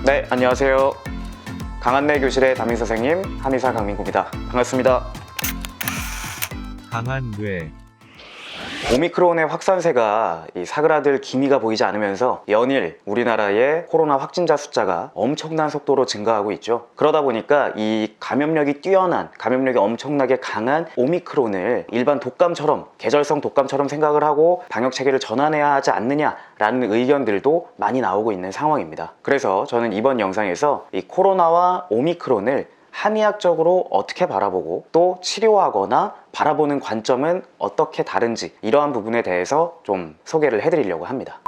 네, 안녕하세요. 강한내 교실의 담임 선생님 한의사 강민구입니다. 반갑습니다. 강한뇌 오미크론의 확산세가 사그라들 기미가 보이지 않으면서 연일 우리나라의 코로나 확진자 숫자가 엄청난 속도로 증가하고 있죠. 그러다 보니까 이 감염력이 뛰어난, 감염력이 엄청나게 강한 오미크론을 일반 독감처럼, 계절성 독감처럼 생각을 하고 방역 체계를 전환해야 하지 않느냐라는 의견들도 많이 나오고 있는 상황입니다. 그래서 저는 이번 영상에서 이 코로나와 오미크론을 한의학적으로 어떻게 바라보고 또 치료하거나 바라보는 관점은 어떻게 다른지, 이러한 부분에 대해서 좀 소개를 해드리려고 합니다.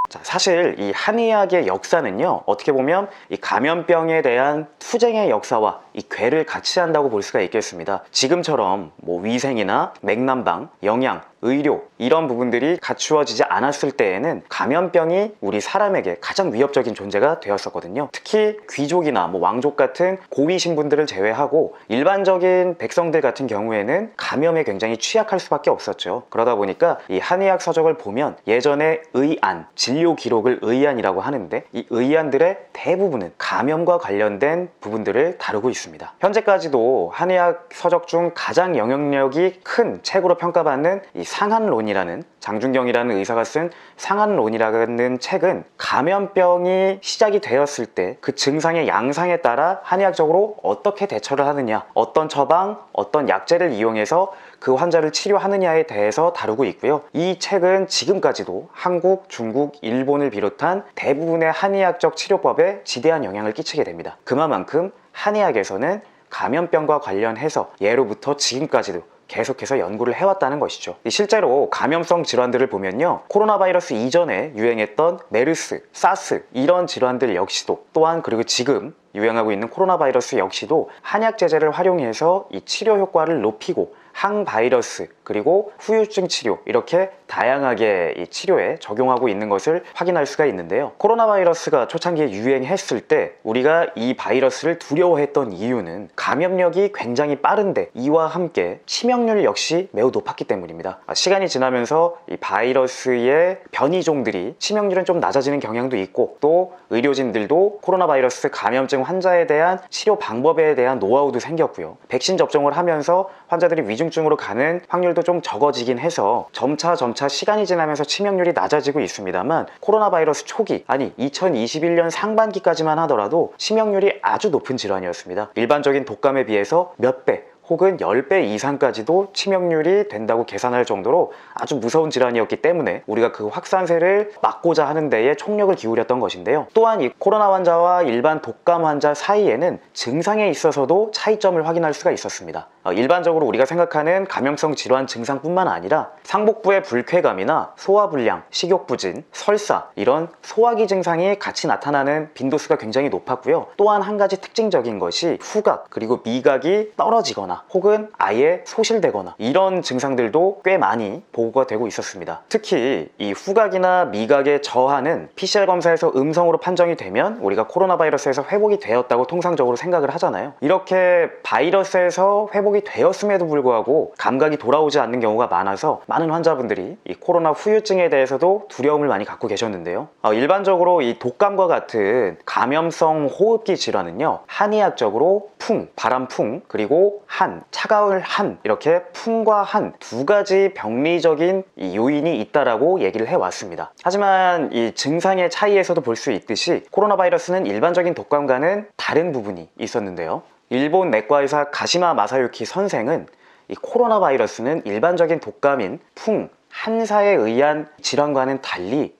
자, 사실 이 한의학의 역사는요, 어떻게 보면 이 감염병에 대한 투쟁의 역사와 이 궤를 같이 한다고 볼 수가 있겠습니다. 지금처럼 뭐 위생이나 맥난방, 영양, 의료 이런 부분들이 갖추어지지 않았을 때에는 감염병이 우리 사람에게 가장 위협적인 존재가 되었었거든요. 특히 귀족이나 뭐 왕족 같은 고위 신분들을 제외하고 일반적인 백성들 같은 경우에는 감염에 굉장히 취약할 수밖에 없었죠. 그러다 보니까 이 한의학 서적을 보면 예전에 의안, 진료 기록을 의안이라고 하는데, 이 의안들의 대부분은 감염과 관련된 부분들을 다루고 있습니다. 현재까지도 한의학 서적 중 가장 영향력이 큰 책으로 평가받는 이 상한론이라는, 장준경이라는 의사가 쓴 상한론이라는 책은 감염병이 시작이 되었을 때 그 증상의 양상에 따라 한의학적으로 어떻게 대처를 하느냐, 어떤 처방, 어떤 약재를 이용해서 그 환자를 치료하느냐에 대해서 다루고 있고요. 이 책은 지금까지도 한국, 중국, 일본을 비롯한 대부분의 한의학적 치료법에 지대한 영향을 끼치게 됩니다. 그만큼 한의학에서는 감염병과 관련해서 예로부터 지금까지도 계속해서 연구를 해왔다는 것이죠. 실제로 감염성 질환들을 보면요, 코로나 바이러스 이전에 유행했던 메르스, 사스 이런 질환들 역시도, 또한 그리고 지금 유행하고 있는 코로나 바이러스 역시도 한약 제제를 활용해서 이 치료 효과를 높이고 항바이러스 그리고 후유증 치료, 이렇게 다양하게 이 치료에 적용하고 있는 것을 확인할 수가 있는데요. 코로나 바이러스가 초창기에 유행했을 때 우리가 이 바이러스를 두려워했던 이유는 감염력이 굉장히 빠른데 이와 함께 치명률 역시 매우 높았기 때문입니다. 시간이 지나면서 이 바이러스의 변이종들이 치명률은 좀 낮아지는 경향도 있고, 또 의료진들도 코로나 바이러스 감염증 환자에 대한 치료 방법에 대한 노하우도 생겼고요. 백신 접종을 하면서 환자들이 위중증으로 가는 확률도 좀 적어지긴 해서 점차 시간이 지나면서 치명률이 낮아지고 있습니다만, 코로나 바이러스 초기, 아니 2021년 상반기까지만 하더라도 치명률이 아주 높은 질환이었습니다. 일반적인 독감에 비해서 몇 배 혹은 10배 이상까지도 치명률이 된다고 계산할 정도로 아주 무서운 질환이었기 때문에 우리가 그 확산세를 막고자 하는 데에 총력을 기울였던 것인데요. 또한 이 코로나 환자와 일반 독감 환자 사이에는 증상에 있어서도 차이점을 확인할 수가 있었습니다. 일반적으로 우리가 생각하는 감염성 질환 증상뿐만 아니라 상복부의 불쾌감이나 소화불량, 식욕부진, 설사 이런 소화기 증상이 같이 나타나는 빈도수가 굉장히 높았고요. 또한 한 가지 특징적인 것이 후각 그리고 미각이 떨어지거나 혹은 아예 소실되거나 이런 증상들도 꽤 많이 보고가 되고 있었습니다. 특히 이 후각이나 미각의 저하는 PCR 검사에서 음성으로 판정이 되면 우리가 코로나 바이러스에서 회복이 되었다고 통상적으로 생각을 하잖아요. 이렇게 바이러스에서 회복이 되었음에도 불구하고 감각이 돌아오지 않는 경우가 많아서 많은 환자분들이 이 코로나 후유증에 대해서도 두려움을 많이 갖고 계셨는데요. 일반적으로 이 독감과 같은 감염성 호흡기 질환은요, 한의학적으로 풍, 바람풍, 그리고 한, 차가울 한, 이렇게 풍과 한 두 가지 병리적인 이 요인이 있다라고 얘기를 해왔습니다. 하지만 이 증상의 차이에서도 볼 수 있듯이 코로나 바이러스는 일반적인 독감과는 다른 부분이 있었는데요. 일본 내과의사 가시마 마사유키 선생은 이 코로나 바이러스는 일반적인 독감인 풍, 한사에 의한 질환과는 달리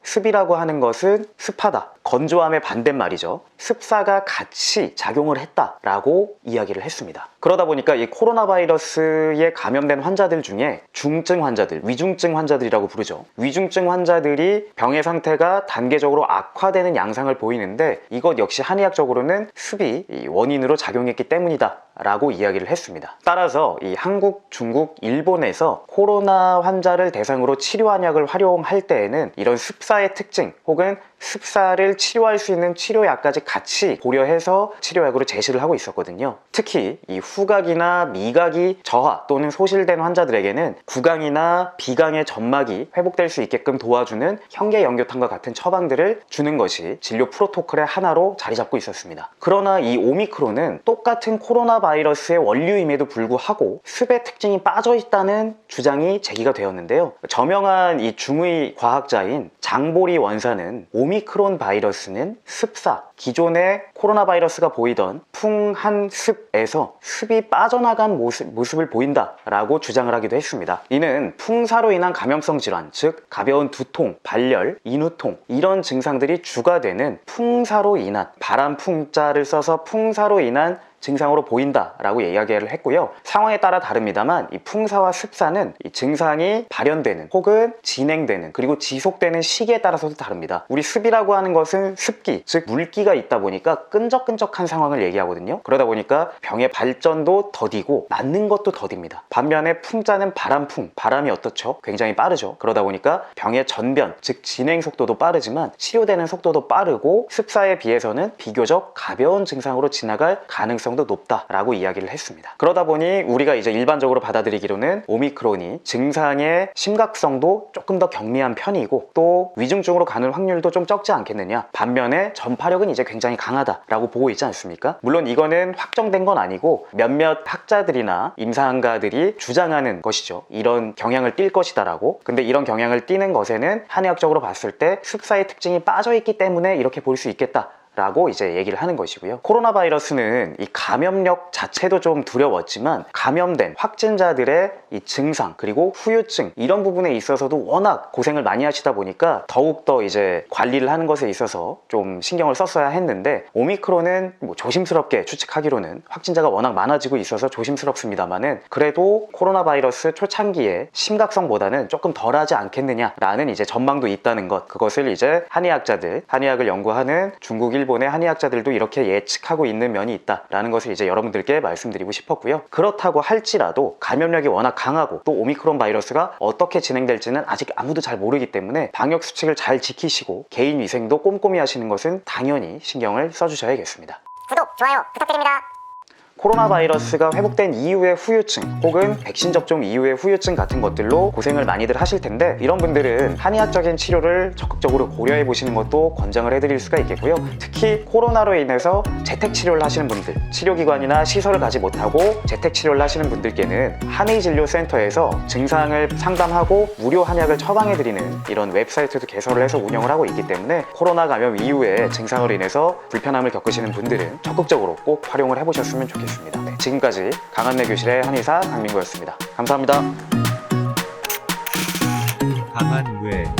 습이라고 하는 것은 습하다, 건조함의 반대말이죠. 습사가 같이 작용을 했다라고 이야기를 했습니다. 그러다 보니까 이 코로나 바이러스에 감염된 환자들 중에 중증 환자들, 위중증 환자들이라고 부르죠. 위중증 환자들이 병의 상태가 단계적으로 악화되는 양상을 보이는데, 이것 역시 한의학적으로는 습이 원인으로 작용했기 때문이다 라고 이야기를 했습니다. 따라서 이 한국, 중국, 일본에서 코로나 환자를 대상으로 치료한 약을 활용할 때에는 이런 습사의 특징 혹은 습사를 치료할 수 있는 치료약까지 같이 고려해서 치료약으로 제시를 하고 있었거든요. 특히 이 후각이나 미각이 저하 또는 소실된 환자들에게는 구강이나 비강의 점막이 회복될 수 있게끔 도와주는 현계연교탄과 같은 처방들을 주는 것이 진료 프로토콜의 하나로 자리 잡고 있었습니다. 그러나 이 오미크론은 똑같은 코로나 바이러스의 원류임에도 불구하고 습의 특징이 빠져 있다는 주장이 제기가 되었는데요. 저명한 이 중의 과학자인 장보리 원사는 오미크론 바이러스는 습사, 기존의 코로나 바이러스가 보이던 풍한습에서 습이 빠져나간 모습을 보인다라고 주장을 하기도 했습니다. 이는 풍사로 인한 감염성 질환, 즉 가벼운 두통, 발열, 인후통 이런 증상들이 주가 되는 풍사로 인한, 바람 풍자를 써서 풍사로 인한 증상으로 보인다라고 이야기를 했고요. 상황에 따라 다릅니다만 이 풍사와 습사는 이 증상이 발현되는 혹은 진행되는 그리고 지속되는 시기에 따라서도 다릅니다. 우리 습이라고 하는 것은 습기, 즉 물기가 있다 보니까 끈적끈적한 상황을 얘기하거든요. 그러다 보니까 병의 발전도 더디고 낫는 것도 더딥니다. 반면에 풍자는 바람풍, 바람이 어떻죠? 굉장히 빠르죠. 그러다 보니까 병의 전변, 즉 진행 속도도 빠르지만 치료되는 속도도 빠르고 습사에 비해서는 비교적 가벼운 증상으로 지나갈 가능성도 높다라고 이야기를 했습니다. 그러다 보니 우리가 이제 일반적으로 받아들이기로는 오미크론이 증상의 심각성도 조금 더 경미한 편이고 또 위중증으로 가는 확률도 좀 적지 않겠느냐. 반면에 전파력은 이제 굉장히 강하다라고 보고 있지 않습니까? 물론 이거는 확정된 건 아니고 몇몇 학자들이나 임상가들이 주장하는 것이죠. 이런 경향을 띌 것이다라고. 근데 이런 경향을 띠는 것에는 한의학적으로 봤을 때 습사의 특징이 빠져있기 때문에 이렇게 볼 수 있겠다 라고 이제 얘기를 하는 것이고요. 코로나 바이러스는 이 감염력 자체도 좀 두려웠지만 감염된 확진자들의 이 증상 그리고 후유증 이런 부분에 있어서도 워낙 고생을 많이 하시다 보니까 더욱더 이제 관리를 하는 것에 있어서 좀 신경을 썼어야 했는데 오미크론은 뭐 조심스럽게 추측하기로는 확진자가 워낙 많아지고 있어서 조심스럽습니다만은 그래도 코로나 바이러스 초창기에 심각성보다는 조금 덜하지 않겠느냐라는 이제 전망도 있다는 것, 그것을 이제 한의학자들, 한의학을 연구하는 중국, 일본의 한의학자들도 이렇게 예측하고 있는 면이 있다라는 것을 이제 여러분들께 말씀드리고 싶었고요. 그렇다고 할지라도 감염력이 워낙 강하고 또 오미크론 바이러스가 어떻게 진행될지는 아직 아무도 잘 모르기 때문에 방역 수칙을 잘 지키시고 개인 위생도 꼼꼼히 하시는 것은 당연히 신경을 써주셔야겠습니다. 구독, 좋아요 부탁드립니다. 코로나 바이러스가 회복된 이후의 후유증 혹은 백신 접종 이후의 후유증 같은 것들로 고생을 많이들 하실 텐데 이런 분들은 한의학적인 치료를 적극적으로 고려해 보시는 것도 권장을 해드릴 수가 있겠고요. 특히 코로나로 인해서 재택치료를 하시는 분들, 치료기관이나 시설을 가지 못하고 재택치료를 하시는 분들께는 한의진료센터에서 증상을 상담하고 무료 한약을 처방해드리는 이런 웹사이트도 개설을 해서 운영을 하고 있기 때문에 코로나 감염 이후에 증상으로 인해서 불편함을 겪으시는 분들은 적극적으로 꼭 활용을 해보셨으면 좋겠습니다. 네, 지금까지 강한내 교실의 한의사 강민구였습니다. 감사합니다. 강한뇌